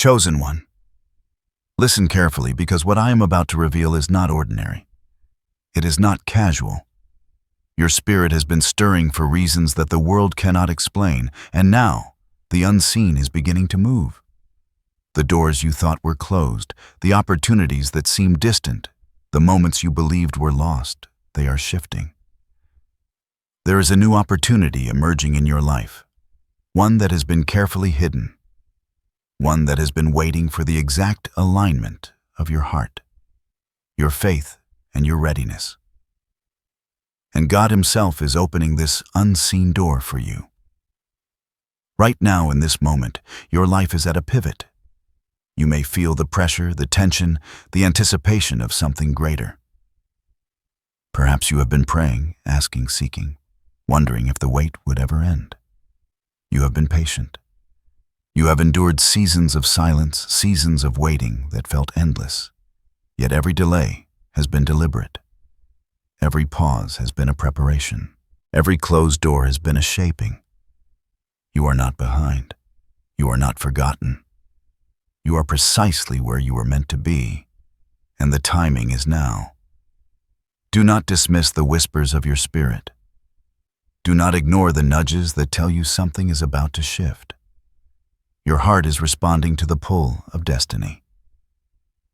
Chosen one. Listen carefully, because what I am about to reveal is not ordinary. It is not casual. Your spirit has been stirring for reasons that the world cannot explain, and now the unseen is beginning to move. The doors you thought were closed, the opportunities that seemed distant, the moments you believed were lost, they are shifting. There is a new opportunity emerging in your life, one that has been carefully hidden, one that has been waiting for the exact alignment of your heart, your faith, and your readiness. And God Himself is opening this unseen door for you. Right now, in this moment, your life is at a pivot. You may feel the pressure, the tension, the anticipation of something greater. Perhaps you have been praying, asking, seeking, wondering if the wait would ever end. You have been patient. You have endured seasons of silence, seasons of waiting that felt endless. Yet every delay has been deliberate. Every pause has been a preparation. Every closed door has been a shaping. You are not behind. You are not forgotten. You are precisely where you were meant to be, and the timing is now. Do not dismiss the whispers of your spirit. Do not ignore the nudges that tell you something is about to shift. Your heart is responding to the pull of destiny.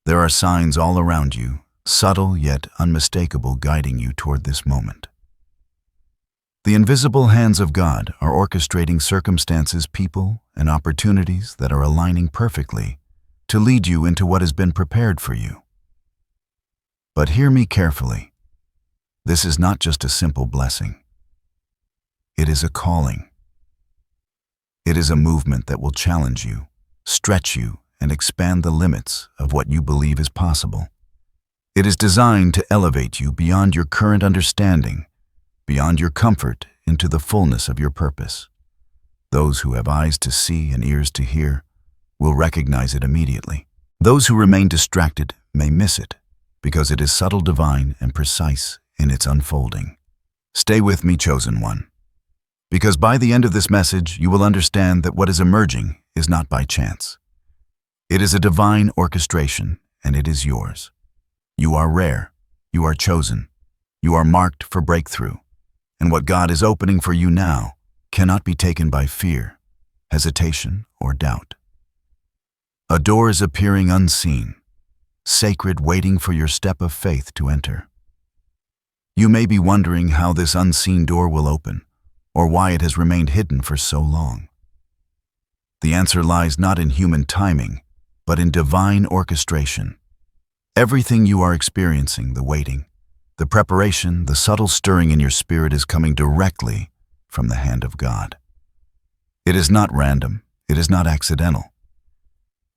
There are signs all around you, subtle yet unmistakable, guiding you toward this moment. The invisible hands of God are orchestrating circumstances, people, and opportunities that are aligning perfectly to lead you into what has been prepared for you. But hear me carefully. This is not just a simple blessing. It is a calling. It is a movement that will challenge you, stretch you, and expand the limits of what you believe is possible. It is designed to elevate you beyond your current understanding, beyond your comfort, into the fullness of your purpose. Those who have eyes to see and ears to hear will recognize it immediately. Those who remain distracted may miss it, because it is subtle, divine, and precise in its unfolding. Stay with me, chosen one, because by the end of this message, you will understand that what is emerging is not by chance. It is a divine orchestration, and it is yours. You are rare, you are chosen, you are marked for breakthrough, and what God is opening for you now cannot be taken by fear, hesitation, or doubt. A door is appearing unseen, sacred, waiting for your step of faith to enter. You may be wondering how this unseen door will open, or why it has remained hidden for so long. The answer lies not in human timing, but in divine orchestration. Everything you are experiencing, the waiting, the preparation, the subtle stirring in your spirit, is coming directly from the hand of God. It is not random. It is not accidental.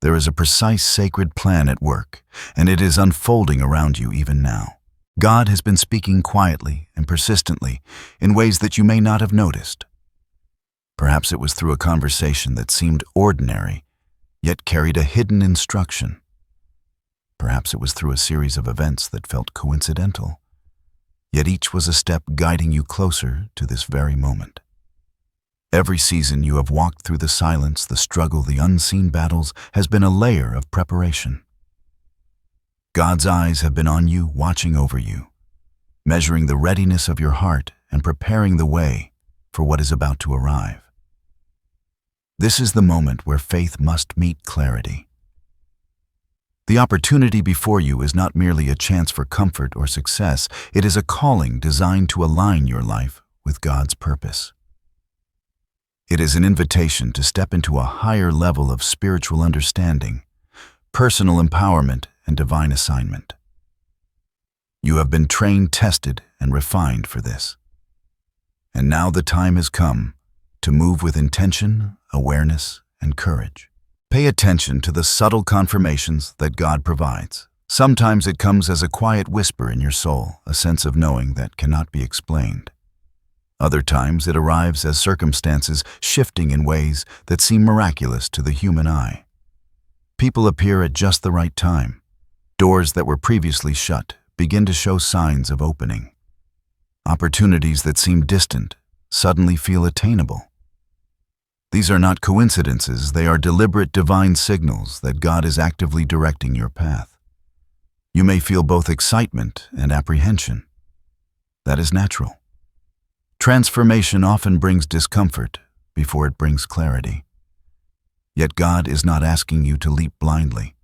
There is a precise sacred plan at work, and it is unfolding around you even now. God has been speaking quietly and persistently in ways that you may not have noticed. Perhaps it was through a conversation that seemed ordinary, yet carried a hidden instruction. Perhaps it was through a series of events that felt coincidental, yet each was a step guiding you closer to this very moment. Every season you have walked through, the silence, the struggle, the unseen battles, has been a layer of preparation. God's eyes have been on you, watching over you, measuring the readiness of your heart and preparing the way for what is about to arrive. This is the moment where faith must meet clarity. The opportunity before you is not merely a chance for comfort or success. It is a calling designed to align your life with God's purpose. It is an invitation to step into a higher level of spiritual understanding, personal empowerment, and divine assignment. You have been trained, tested, and refined for this. And now the time has come to move with intention, awareness, and courage. Pay attention to the subtle confirmations that God provides. Sometimes it comes as a quiet whisper in your soul, a sense of knowing that cannot be explained. Other times it arrives as circumstances shifting in ways that seem miraculous to the human eye. People appear at just the right time. Doors that were previously shut begin to show signs of opening. Opportunities that seemed distant suddenly feel attainable. These are not coincidences, they are deliberate divine signals that God is actively directing your path. You may feel both excitement and apprehension. That is natural. Transformation often brings discomfort before it brings clarity. Yet God is not asking you to leap blindly.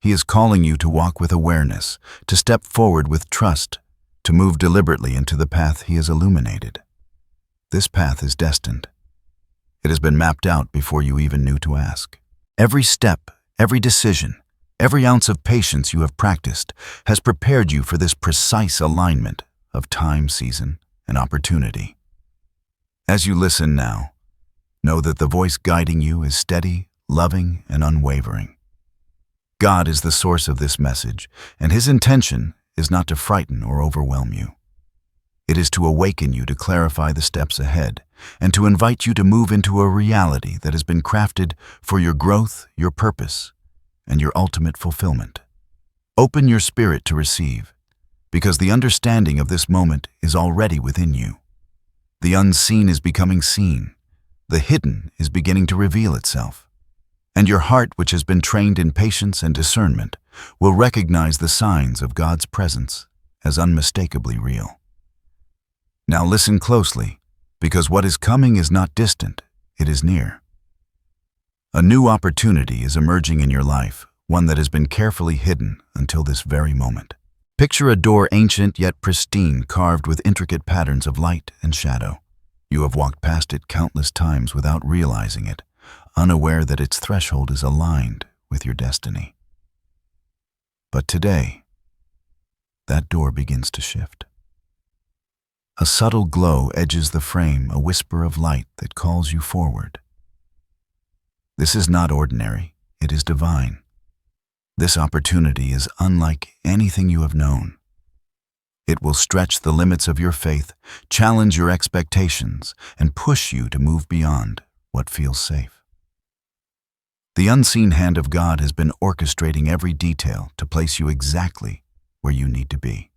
He is calling you to walk with awareness, to step forward with trust, to move deliberately into the path He has illuminated. This path is destined. It has been mapped out before you even knew to ask. Every step, every decision, every ounce of patience you have practiced has prepared you for this precise alignment of time, season, and opportunity. As you listen now, know that the voice guiding you is steady, loving, and unwavering. God is the source of this message, and His intention is not to frighten or overwhelm you. It is to awaken you to clarify the steps ahead, and to invite you to move into a reality that has been crafted for your growth, your purpose, and your ultimate fulfillment. Open your spirit to receive, because the understanding of this moment is already within you. The unseen is becoming seen, the hidden is beginning to reveal itself, and your heart, which has been trained in patience and discernment, will recognize the signs of God's presence as unmistakably real. Now listen closely, because what is coming is not distant, it is near. A new opportunity is emerging in your life, one that has been carefully hidden until this very moment. Picture a door ancient yet pristine, carved with intricate patterns of light and shadow. You have walked past it countless times without realizing it, unaware that its threshold is aligned with your destiny. But today, that door begins to shift. A subtle glow edges the frame, a whisper of light that calls you forward. This is not ordinary, it is divine. This opportunity is unlike anything you have known. It will stretch the limits of your faith, challenge your expectations, and push you to move beyond what feels safe. The unseen hand of God has been orchestrating every detail to place you exactly where you need to be.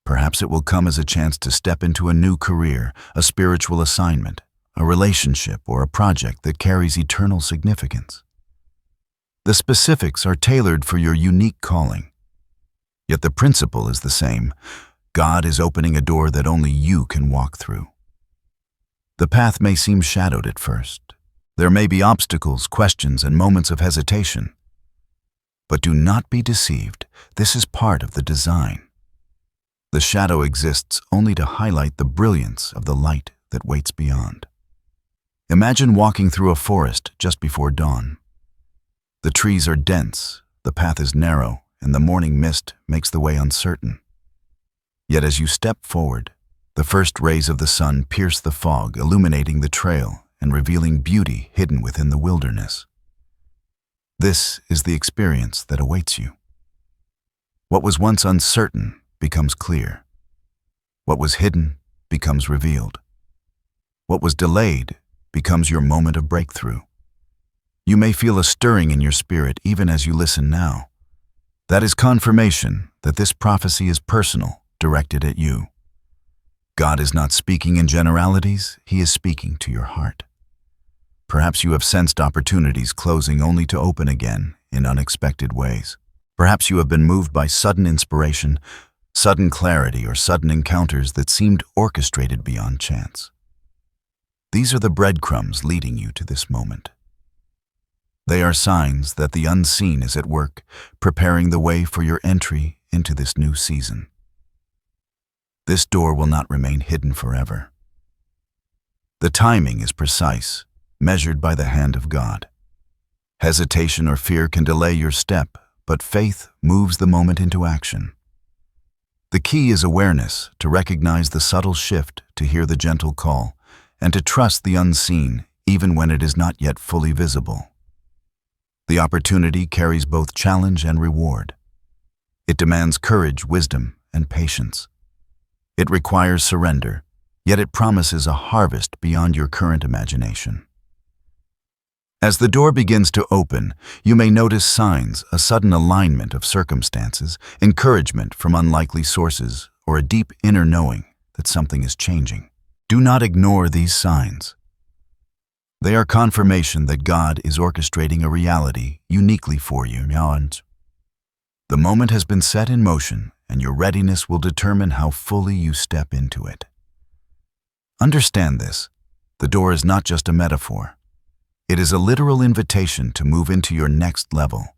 Perhaps it will come as a chance to step into a new career, a spiritual assignment, a relationship, or a project that carries eternal significance. The specifics are tailored for your unique calling. Yet the principle is the same. God is opening a door that only you can walk through. The path may seem shadowed at first. There may be obstacles, questions, and moments of hesitation. But do not be deceived. This is part of the design. The shadow exists only to highlight the brilliance of the light that waits beyond. Imagine walking through a forest just before dawn. The trees are dense, the path is narrow, and the morning mist makes the way uncertain. Yet as you step forward, the first rays of the sun pierce the fog, illuminating the trail and revealing beauty hidden within the wilderness. This is the experience that awaits you. What was once uncertain becomes clear. What was hidden becomes revealed. What was delayed becomes your moment of breakthrough. You may feel a stirring in your spirit even as you listen now. That is confirmation that this prophecy is personal, directed at you. God is not speaking in generalities, He is speaking to your heart. Perhaps you have sensed opportunities closing only to open again in unexpected ways. Perhaps you have been moved by sudden inspiration, sudden clarity, or sudden encounters that seemed orchestrated beyond chance. These are the breadcrumbs leading you to this moment. They are signs that the unseen is at work, preparing the way for your entry into this new season. This door will not remain hidden forever. The timing is precise, measured by the hand of God. Hesitation or fear can delay your step, but faith moves the moment into action. The key is awareness, to recognize the subtle shift, to hear the gentle call, and to trust the unseen even when it is not yet fully visible. The opportunity carries both challenge and reward. It demands courage, wisdom, and patience. It requires surrender, yet it promises a harvest beyond your current imagination. As the door begins to open, you may notice signs, a sudden alignment of circumstances, encouragement from unlikely sources, or a deep inner knowing that something is changing. Do not ignore these signs. They are confirmation that God is orchestrating a reality uniquely for you. The moment has been set in motion, and your readiness will determine how fully you step into it. Understand this. The door is not just a metaphor. It is a literal invitation to move into your next level.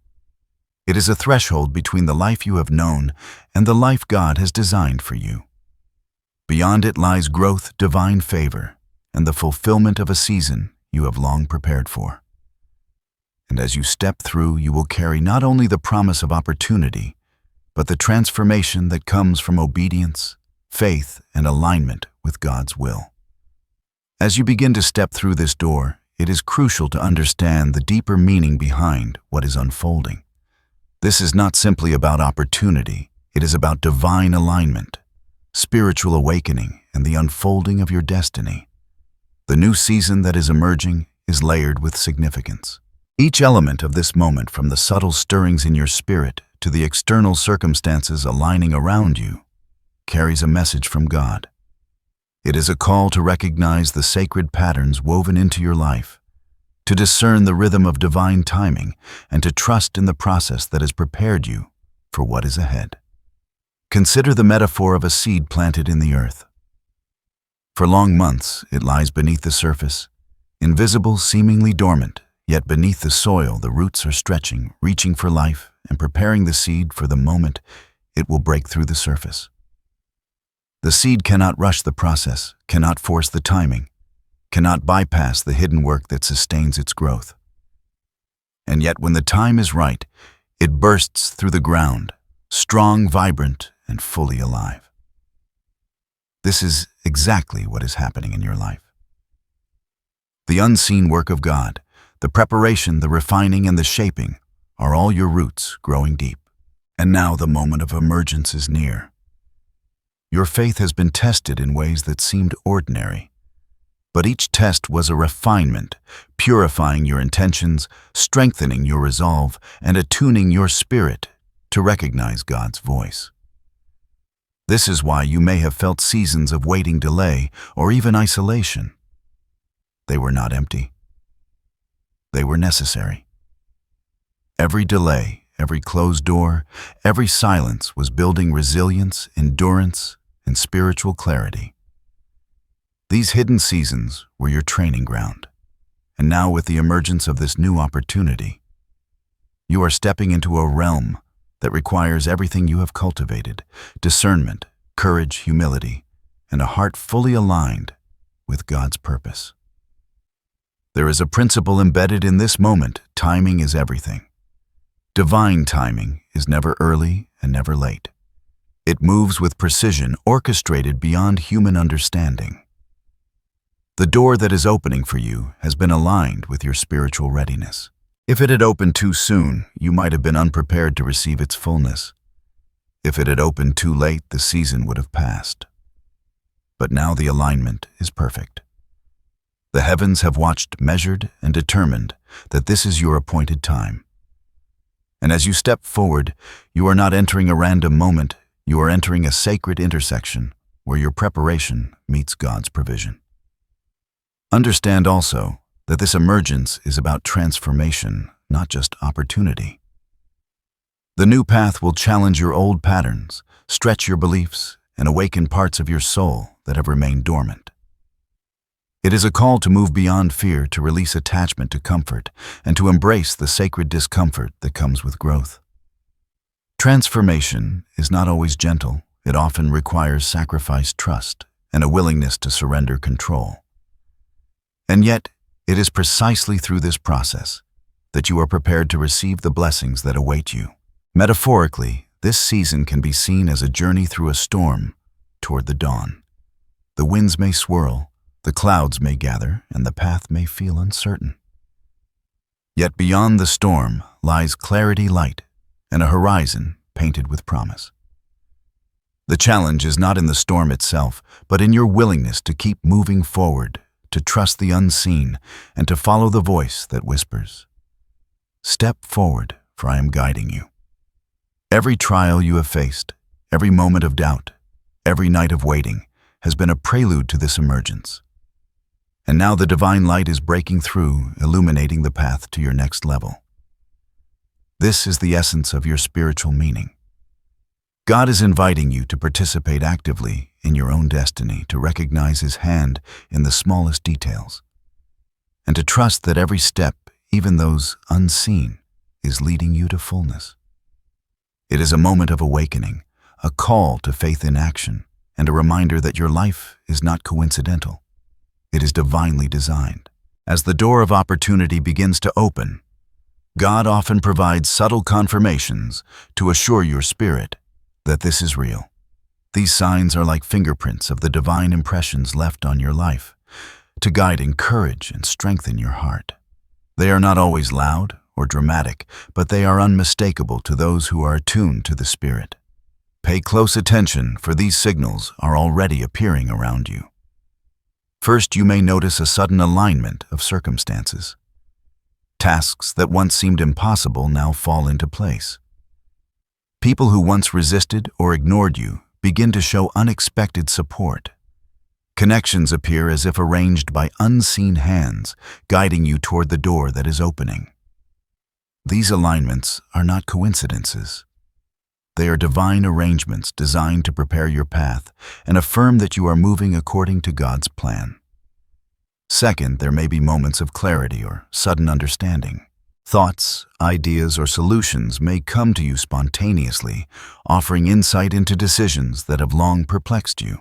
It is a threshold between the life you have known and the life God has designed for you. Beyond it lies growth, divine favor, and the fulfillment of a season you have long prepared for. And as you step through, you will carry not only the promise of opportunity, but the transformation that comes from obedience, faith, and alignment with God's will. As you begin to step through this door, it is crucial to understand the deeper meaning behind what is unfolding. This is not simply about opportunity, it is about divine alignment, spiritual awakening, and the unfolding of your destiny. The new season that is emerging is layered with significance. Each element of this moment, from the subtle stirrings in your spirit to the external circumstances aligning around you, carries a message from God. It is a call to recognize the sacred patterns woven into your life, to discern the rhythm of divine timing, and to trust in the process that has prepared you for what is ahead. Consider the metaphor of a seed planted in the earth. For long months, it lies beneath the surface, invisible, seemingly dormant, yet beneath the soil the roots are stretching, reaching for life, and preparing the seed for the moment it will break through the surface. The seed cannot rush the process, cannot force the timing, cannot bypass the hidden work that sustains its growth. And yet when the time is right, it bursts through the ground, strong, vibrant, and fully alive. This is exactly what is happening in your life. The unseen work of God, the preparation, the refining, and the shaping are all your roots growing deep. And now the moment of emergence is near. Your faith has been tested in ways that seemed ordinary, but each test was a refinement, purifying your intentions, strengthening your resolve, and attuning your spirit to recognize God's voice. This is why you may have felt seasons of waiting, delay, or even isolation. They were not empty. They were necessary. Every delay, every closed door, every silence was building resilience, endurance, and spiritual clarity. These hidden seasons were your training ground, and now with the emergence of this new opportunity, you are stepping into a realm that requires everything you have cultivated: discernment, courage, humility, and a heart fully aligned with God's purpose. There is a principle embedded in this moment: timing is everything. Divine timing is never early and never late. It moves with precision, orchestrated beyond human understanding. The door that is opening for you has been aligned with your spiritual readiness. If it had opened too soon, you might have been unprepared to receive its fullness. If it had opened too late, the season would have passed. But now the alignment is perfect. The heavens have watched, measured, and determined that this is your appointed time. And as you step forward, you are not entering a random moment, you are entering a sacred intersection where your preparation meets God's provision. Understand also that this emergence is about transformation, not just opportunity. The new path will challenge your old patterns, stretch your beliefs, and awaken parts of your soul that have remained dormant. It is a call to move beyond fear, to release attachment to comfort, and to embrace the sacred discomfort that comes with growth. Transformation is not always gentle. It often requires sacrifice, trust, and a willingness to surrender control. And yet, it is precisely through this process that you are prepared to receive the blessings that await you. Metaphorically, this season can be seen as a journey through a storm toward the dawn. The winds may swirl, the clouds may gather, and the path may feel uncertain. Yet beyond the storm lies clarity, light, and a horizon painted with promise. The challenge is not in the storm itself, but in your willingness to keep moving forward, to trust the unseen, and to follow the voice that whispers, "Step forward, for I am guiding you." Every trial you have faced, every moment of doubt, every night of waiting has been a prelude to this emergence. And now the divine light is breaking through, illuminating the path to your next level. This is the essence of your spiritual meaning. God is inviting you to participate actively in your own destiny, to recognize His hand in the smallest details, and to trust that every step, even those unseen, is leading you to fullness. It is a moment of awakening, a call to faith in action, and a reminder that your life is not coincidental. It is divinely designed. As the door of opportunity begins to open, God often provides subtle confirmations to assure your spirit that this is real. These signs are like fingerprints of the divine impressions left on your life, to guide, encourage, and strengthen your heart. They are not always loud or dramatic, but they are unmistakable to those who are attuned to the Spirit. Pay close attention, for these signals are already appearing around you. First, you may notice a sudden alignment of circumstances. Tasks that once seemed impossible now fall into place. People who once resisted or ignored you begin to show unexpected support. Connections appear as if arranged by unseen hands, guiding you toward the door that is opening. These alignments are not coincidences. They are divine arrangements designed to prepare your path and affirm that you are moving according to God's plan. Second, there may be moments of clarity or sudden understanding. Thoughts, ideas, or solutions may come to you spontaneously, offering insight into decisions that have long perplexed you.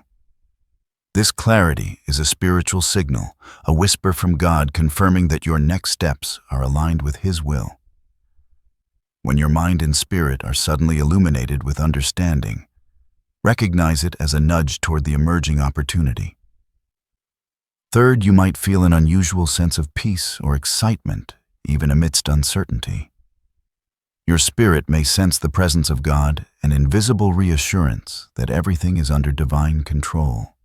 This clarity is a spiritual signal, a whisper from God confirming that your next steps are aligned with His will. When your mind and spirit are suddenly illuminated with understanding, recognize it as a nudge toward the emerging opportunity. Third, you might feel an unusual sense of peace or excitement, even amidst uncertainty. Your spirit may sense the presence of God, an invisible reassurance that everything is under divine control.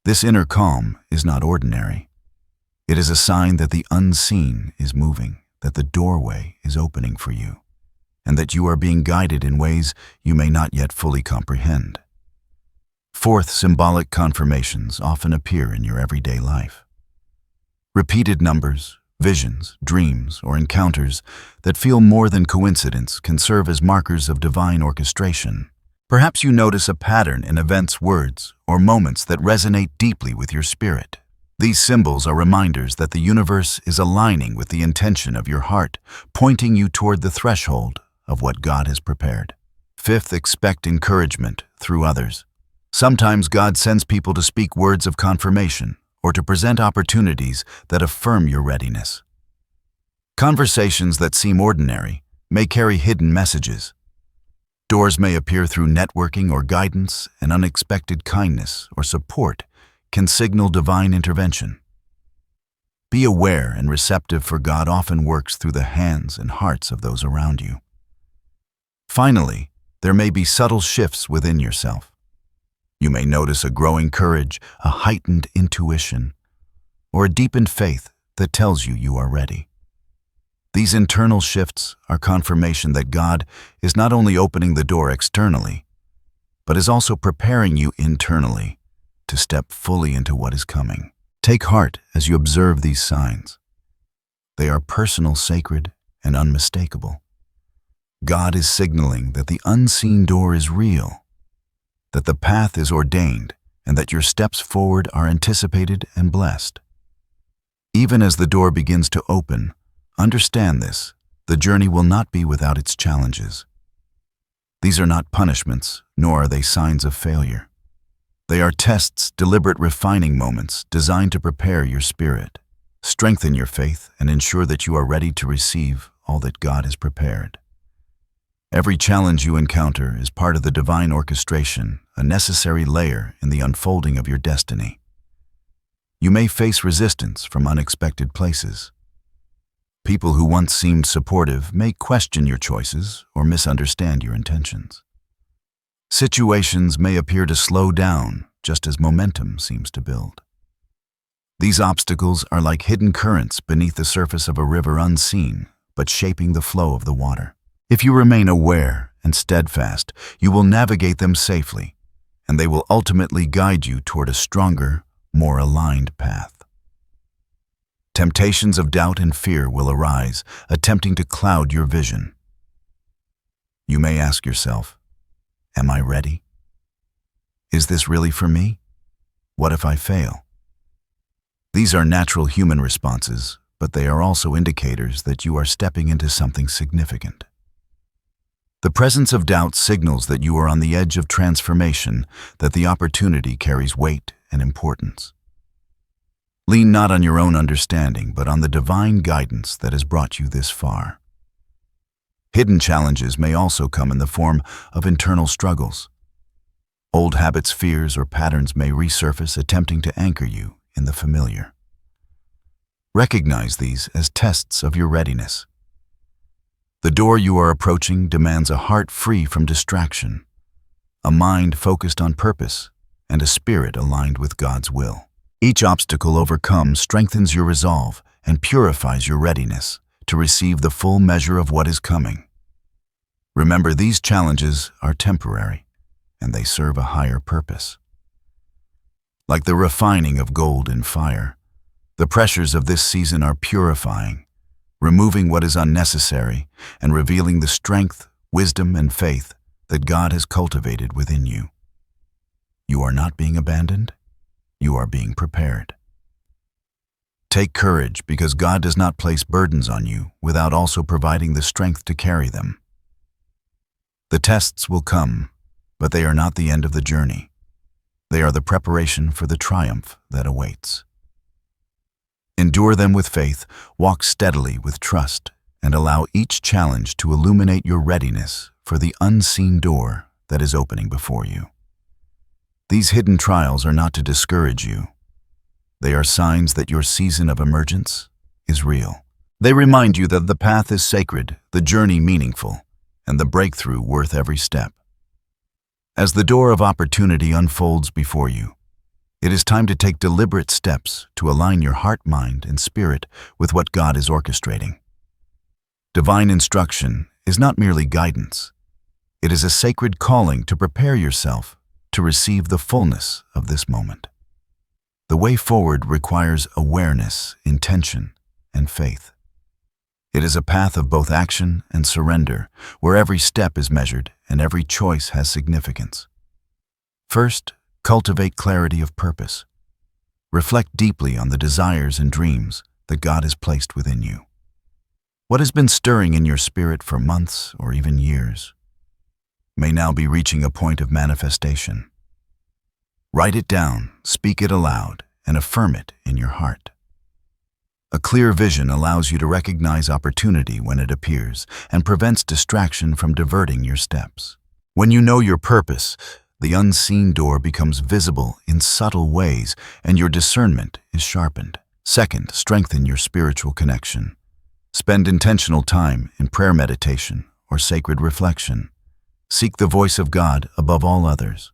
This inner calm is not ordinary. It is a sign that the unseen is moving, that the doorway is opening for you, and that you are being guided in ways you may not yet fully comprehend. Fourth, symbolic confirmations often appear in your everyday life. Repeated numbers, visions, dreams, or encounters that feel more than coincidence can serve as markers of divine orchestration. Perhaps you notice a pattern in events, words, or moments that resonate deeply with your spirit. These symbols are reminders that the universe is aligning with the intention of your heart, pointing you toward the threshold of what God has prepared. Fifth, expect encouragement through others. Sometimes God sends people to speak words of confirmation or to present opportunities that affirm your readiness. Conversations that seem ordinary may carry hidden messages. Doors may appear through networking or guidance, and unexpected kindness or support can signal divine intervention. Be aware and receptive, for God often works through the hands and hearts of those around you. Finally, there may be subtle shifts within yourself. You may notice a growing courage, a heightened intuition, or a deepened faith that tells you you are ready. These internal shifts are confirmation that God is not only opening the door externally, but is also preparing you internally to step fully into what is coming. Take heart as you observe these signs. They are personal, sacred, and unmistakable. God is signaling that the unseen door is real, that the path is ordained, and that your steps forward are anticipated and blessed. Even as the door begins to open, understand this: the journey will not be without its challenges. These are not punishments, nor are they signs of failure. They are tests, deliberate refining moments designed to prepare your spirit, strengthen your faith, and ensure that you are ready to receive all that God has prepared. Every challenge you encounter is part of the divine orchestration, a necessary layer in the unfolding of your destiny. You may face resistance from unexpected places. People who once seemed supportive may question your choices or misunderstand your intentions. Situations may appear to slow down just as momentum seems to build. These obstacles are like hidden currents beneath the surface of a river, unseen, but shaping the flow of the water. If you remain aware and steadfast, you will navigate them safely, and they will ultimately guide you toward a stronger, more aligned path. Temptations of doubt and fear will arise, attempting to cloud your vision. You may ask yourself, am I ready? Is this really for me? What if I fail? These are natural human responses, but they are also indicators that you are stepping into something significant. The presence of doubt signals that you are on the edge of transformation, that the opportunity carries weight and importance. Lean not on your own understanding, but on the divine guidance that has brought you this far. Hidden challenges may also come in the form of internal struggles. Old habits, fears, or patterns may resurface, attempting to anchor you in the familiar. Recognize these as tests of your readiness. The door you are approaching demands a heart free from distraction, a mind focused on purpose, and a spirit aligned with God's will. Each obstacle overcome strengthens your resolve and purifies your readiness to receive the full measure of what is coming. Remember, these challenges are temporary, and they serve a higher purpose. Like the refining of gold in fire, the pressures of this season are purifying, removing what is unnecessary and revealing the strength, wisdom, and faith that God has cultivated within you. You are not being abandoned. You are being prepared. Take courage, because God does not place burdens on you without also providing the strength to carry them. The tests will come, but they are not the end of the journey. They are the preparation for the triumph that awaits. Endure them with faith, walk steadily with trust, and allow each challenge to illuminate your readiness for the unseen door that is opening before you. These hidden trials are not to discourage you. They are signs that your season of emergence is real. They remind you that the path is sacred, the journey meaningful, and the breakthrough worth every step. As the door of opportunity unfolds before you, it is time to take deliberate steps to align your heart, mind, and spirit with what God is orchestrating. Divine instruction is not merely guidance. It is a sacred calling to prepare yourself to receive the fullness of this moment. The way forward requires awareness, intention, and faith. It is a path of both action and surrender, where every step is measured and every choice has significance. First, cultivate clarity of purpose. Reflect deeply on the desires and dreams that God has placed within you. What has been stirring in your spirit for months or even years may now be reaching a point of manifestation. Write it down, speak it aloud, and affirm it in your heart. A clear vision allows you to recognize opportunity when it appears and prevents distraction from diverting your steps. When you know your purpose, the unseen door becomes visible in subtle ways, and your discernment is sharpened. Second, strengthen your spiritual connection. Spend intentional time in prayer, meditation, or sacred reflection. Seek the voice of God above all others.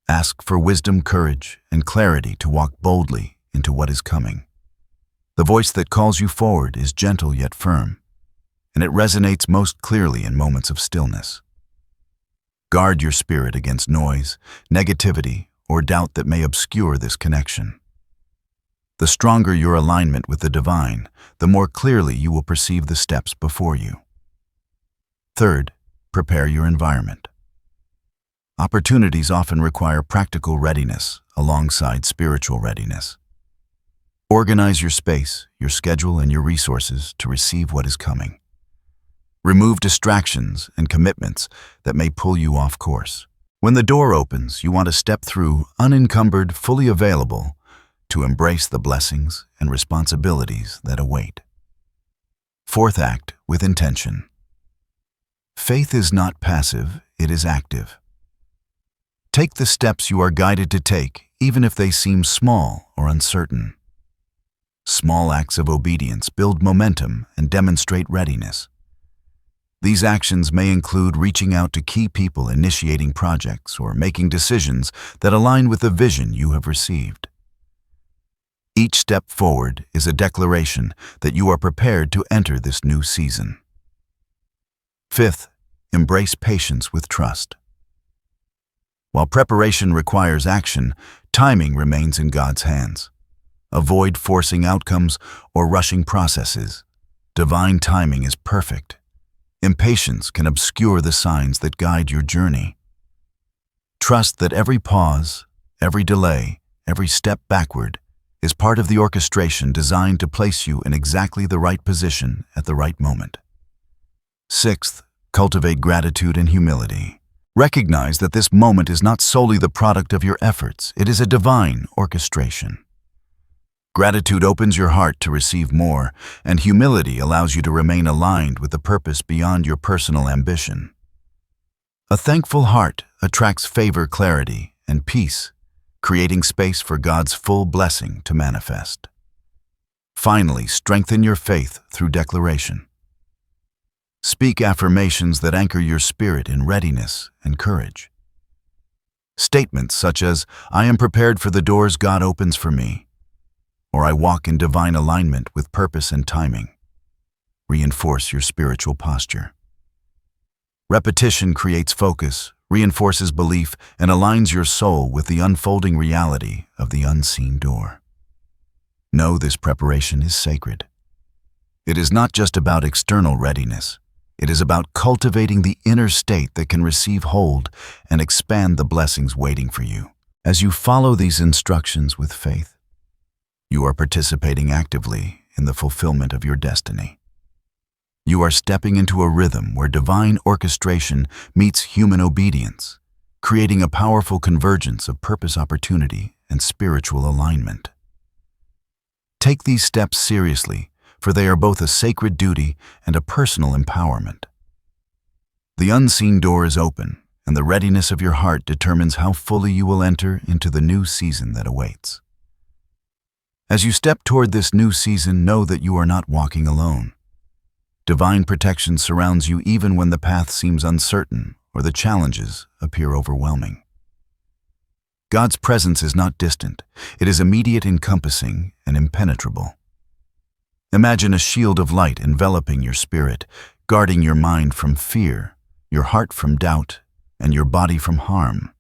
Ask for wisdom, courage, and clarity to walk boldly into what is coming. The voice that calls you forward is gentle yet firm, and it resonates most clearly in moments of stillness. Guard your spirit against noise, negativity, or doubt that may obscure this connection. The stronger your alignment with the divine, the more clearly you will perceive the steps before you. Third, prepare your environment. Opportunities often require practical readiness alongside spiritual readiness. Organize your space, your schedule, and your resources to receive what is coming. Remove distractions and commitments that may pull you off course. When the door opens, you want to step through unencumbered, fully available, to embrace the blessings and responsibilities that await. Fourth, act with intention. Faith is not passive, it is active. Take the steps you are guided to take, even if they seem small or uncertain. Small acts of obedience build momentum and demonstrate readiness. These actions may include reaching out to key people, initiating projects, or making decisions that align with the vision you have received. Each step forward is a declaration that you are prepared to enter this new season. Fifth, embrace patience with trust. While preparation requires action, timing remains in God's hands. Avoid forcing outcomes or rushing processes. Divine timing is perfect. Impatience can obscure the signs that guide your journey. Trust that every pause, every delay, every step backward is part of the orchestration designed to place you in exactly the right position at the right moment. Sixth, cultivate gratitude and humility. Recognize that this moment is not solely the product of your efforts, it is a divine orchestration. Gratitude opens your heart to receive more, and humility allows you to remain aligned with the purpose beyond your personal ambition. A thankful heart attracts favor, clarity, and peace, creating space for God's full blessing to manifest. Finally, strengthen your faith through declaration. Speak affirmations that anchor your spirit in readiness and courage. Statements such as, "I am prepared for the doors God opens for me," or "I walk in divine alignment with purpose and timing," reinforce your spiritual posture. Repetition creates focus, reinforces belief, and aligns your soul with the unfolding reality of the unseen door. Know this preparation is sacred. It is not just about external readiness. It is about cultivating the inner state that can receive hold and expand the blessings waiting for you. As you follow these instructions with faith, you are participating actively in the fulfillment of your destiny. You are stepping into a rhythm where divine orchestration meets human obedience, creating a powerful convergence of purpose, opportunity, and spiritual alignment. Take these steps seriously, for they are both a sacred duty and a personal empowerment. The unseen door is open, and the readiness of your heart determines how fully you will enter into the new season that awaits. As you step toward this new season, know that you are not walking alone. Divine protection surrounds you even when the path seems uncertain or the challenges appear overwhelming. God's presence is not distant. It is immediate, encompassing, and impenetrable. Imagine a shield of light enveloping your spirit, guarding your mind from fear, your heart from doubt, and your body from harm.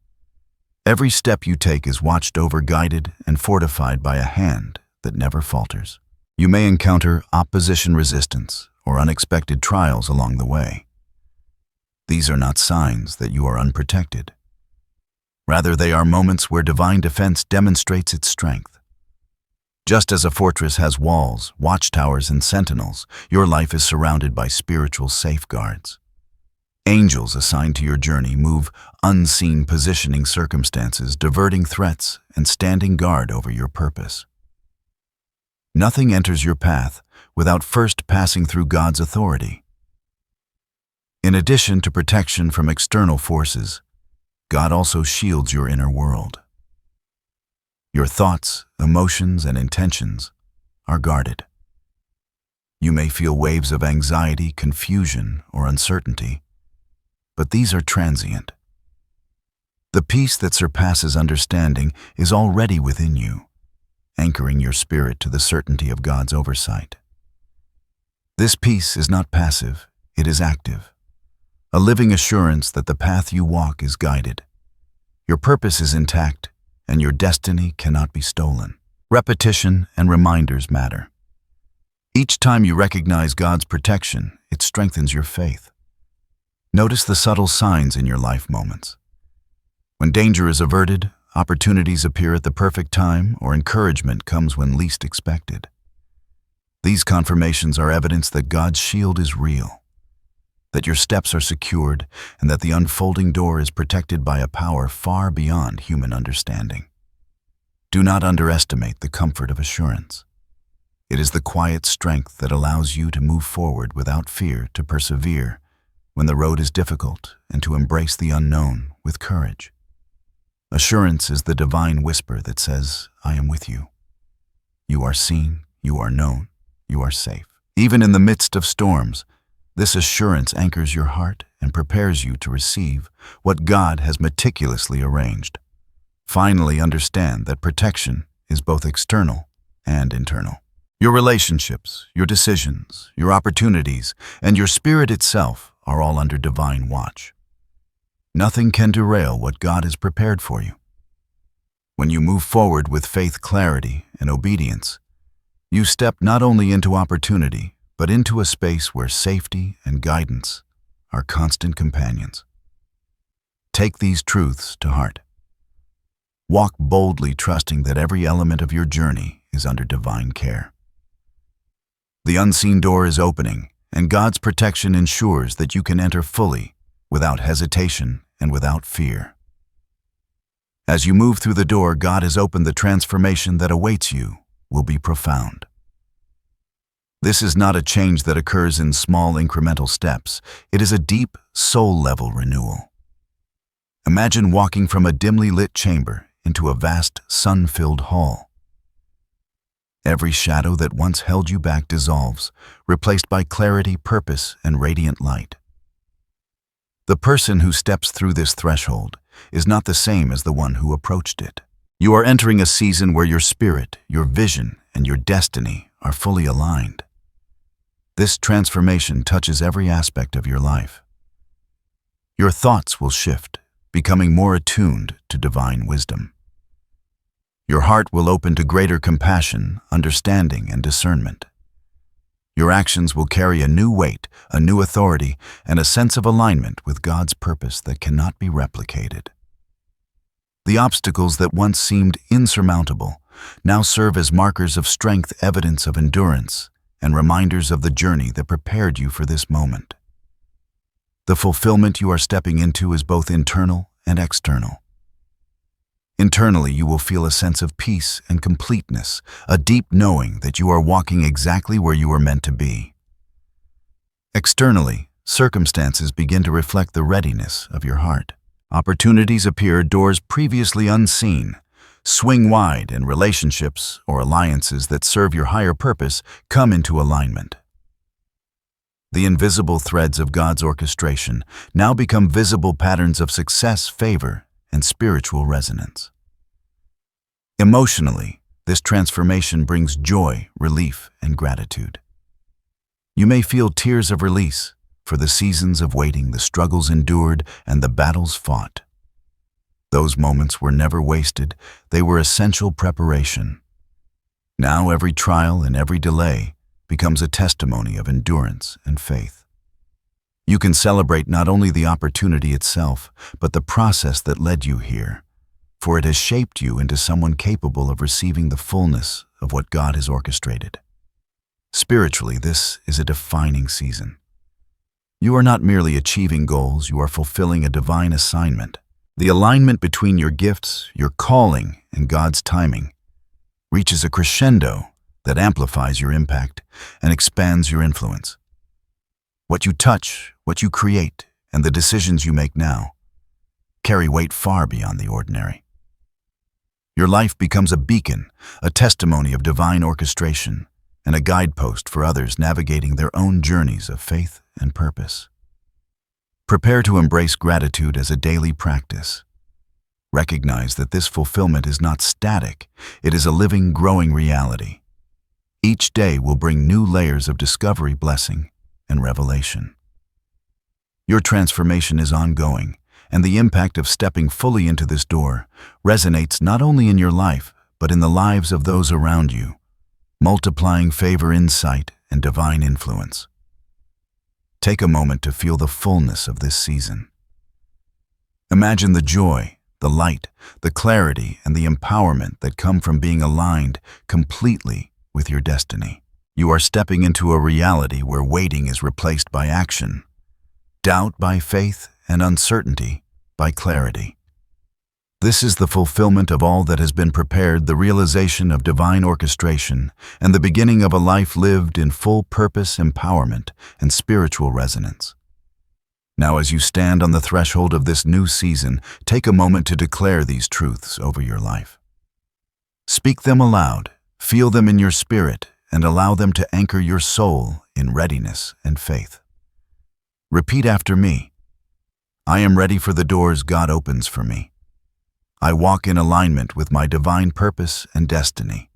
Every step you take is watched over, guided, and fortified by a hand that never falters. You may encounter opposition, resistance, or unexpected trials along the way. These are not signs that you are unprotected. Rather, they are moments where divine defense demonstrates its strength. Just as a fortress has walls, watchtowers, and sentinels, your life is surrounded by spiritual safeguards. Angels assigned to your journey move unseen, positioning circumstances, diverting threats, and standing guard over your purpose. Nothing enters your path without first passing through God's authority. In addition to protection from external forces, God also shields your inner world. Your thoughts, emotions, and intentions are guarded. You may feel waves of anxiety, confusion, or uncertainty, but these are transient. The peace that surpasses understanding is already within you, anchoring your spirit to the certainty of God's oversight. This peace is not passive, it is active, a living assurance that the path you walk is guided. Your purpose is intact, and your destiny cannot be stolen. Repetition and reminders matter. Each time you recognize God's protection, it strengthens your faith. Notice the subtle signs in your life moments. When danger is averted, opportunities appear at the perfect time, or encouragement comes when least expected. These confirmations are evidence that God's shield is real, that your steps are secured, and that the unfolding door is protected by a power far beyond human understanding. Do not underestimate the comfort of assurance. It is the quiet strength that allows you to move forward without fear, to persevere when the road is difficult, and to embrace the unknown with courage. Assurance is the divine whisper that says, "I am with you. You are seen, you are known, you are safe." Even in the midst of storms, this assurance anchors your heart and prepares you to receive what God has meticulously arranged. Finally, understand that protection is both external and internal. Your relationships, your decisions, your opportunities, and your spirit itself are all under divine watch. Nothing can derail what God has prepared for you. When you move forward with faith, clarity, and obedience, you step not only into opportunity, but into a space where safety and guidance are constant companions. Take these truths to heart. Walk boldly, trusting that every element of your journey is under divine care. The unseen door is opening, and God's protection ensures that you can enter fully, without hesitation and without fear. As you move through the door God has opened, the transformation that awaits you will be profound. This is not a change that occurs in small incremental steps. It is a deep, soul-level renewal. Imagine walking from a dimly lit chamber into a vast, sun-filled hall. Every shadow that once held you back dissolves, replaced by clarity, purpose, and radiant light. The person who steps through this threshold is not the same as the one who approached it. You are entering a season where your spirit, your vision, and your destiny are fully aligned. This transformation touches every aspect of your life. Your thoughts will shift, becoming more attuned to divine wisdom. Your heart will open to greater compassion, understanding, and discernment. Your actions will carry a new weight, a new authority, and a sense of alignment with God's purpose that cannot be replicated. The obstacles that once seemed insurmountable now serve as markers of strength, evidence of endurance, and reminders of the journey that prepared you for this moment. The fulfillment you are stepping into is both internal and external. Internally, you will feel a sense of peace and completeness, a deep knowing that you are walking exactly where you are meant to be. Externally, circumstances begin to reflect the readiness of your heart. Opportunities appear, doors previously unseen swing wide, and relationships or alliances that serve your higher purpose come into alignment. The invisible threads of God's orchestration now become visible patterns of success, favor, and spiritual resonance. Emotionally, this transformation brings joy, relief, and gratitude. You may feel tears of release for the seasons of waiting, the struggles endured, and the battles fought. Those moments were never wasted, they were essential preparation. Now every trial and every delay becomes a testimony of endurance and faith. You can celebrate not only the opportunity itself, but the process that led you here, for it has shaped you into someone capable of receiving the fullness of what God has orchestrated. Spiritually, this is a defining season. You are not merely achieving goals, you are fulfilling a divine assignment. The alignment between your gifts, your calling, and God's timing reaches a crescendo that amplifies your impact and expands your influence. What you touch, what you create, and the decisions you make now carry weight far beyond the ordinary. Your life becomes a beacon, a testimony of divine orchestration, and a guidepost for others navigating their own journeys of faith and purpose. Prepare to embrace gratitude as a daily practice. Recognize that this fulfillment is not static, it is a living, growing reality. Each day will bring new layers of discovery, blessing, and revelation. Your transformation is ongoing, and the impact of stepping fully into this door resonates not only in your life, but in the lives of those around you, multiplying favor, insight, and divine influence. Take a moment to feel the fullness of this season. Imagine the joy, the light, the clarity, and the empowerment that come from being aligned completely with your destiny. You are stepping into a reality where waiting is replaced by action, doubt by faith, and uncertainty by clarity. This is the fulfillment of all that has been prepared, the realization of divine orchestration, and the beginning of a life lived in full purpose, empowerment, and spiritual resonance. Now, as you stand on the threshold of this new season, take a moment to declare these truths over your life. Speak them aloud, feel them in your spirit, and allow them to anchor your soul in readiness and faith. Repeat after me. I am ready for the doors God opens for me. I walk in alignment with my divine purpose and destiny.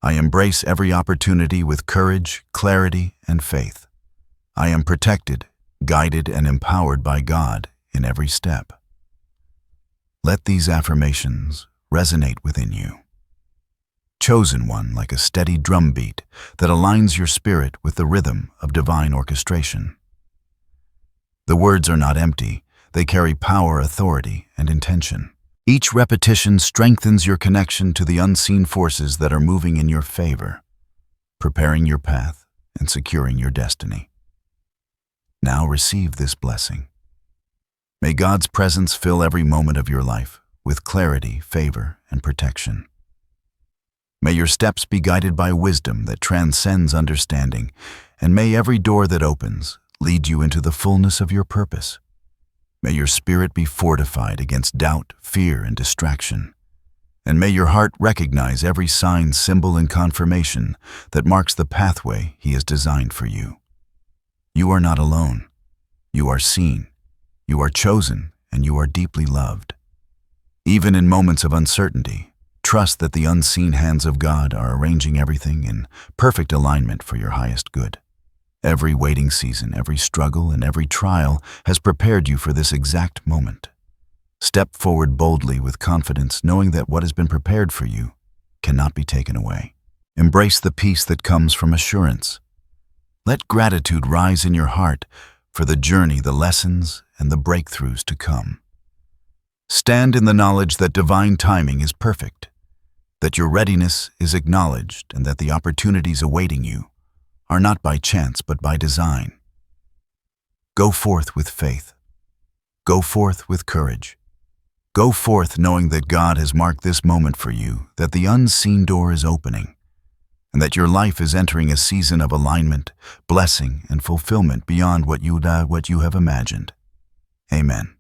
I embrace every opportunity with courage, clarity, and faith. I am protected, guided, and empowered by God in every step. Let these affirmations resonate within you. Chosen one, like a steady drumbeat that aligns your spirit with the rhythm of divine orchestration. The words are not empty, they carry power, authority, and intention. Each repetition strengthens your connection to the unseen forces that are moving in your favor, preparing your path and securing your destiny. Now receive this blessing. May God's presence fill every moment of your life with clarity, favor, and protection. May your steps be guided by wisdom that transcends understanding, and may every door that opens lead you into the fullness of your purpose. May your spirit be fortified against doubt, fear, and distraction. And may your heart recognize every sign, symbol, and confirmation that marks the pathway He has designed for you. You are not alone. You are seen. You are chosen, and you are deeply loved. Even in moments of uncertainty, trust that the unseen hands of God are arranging everything in perfect alignment for your highest good. Every waiting season, every struggle, and every trial has prepared you for this exact moment. Step forward boldly with confidence, knowing that what has been prepared for you cannot be taken away. Embrace the peace that comes from assurance. Let gratitude rise in your heart for the journey, the lessons, and the breakthroughs to come. Stand in the knowledge that divine timing is perfect, that your readiness is acknowledged, and that the opportunities awaiting you are not by chance but by design. Go forth with faith. Go forth with courage. Go forth knowing that God has marked this moment for you, that the unseen door is opening, and that your life is entering a season of alignment, blessing, and fulfillment beyond what you have imagined. Amen.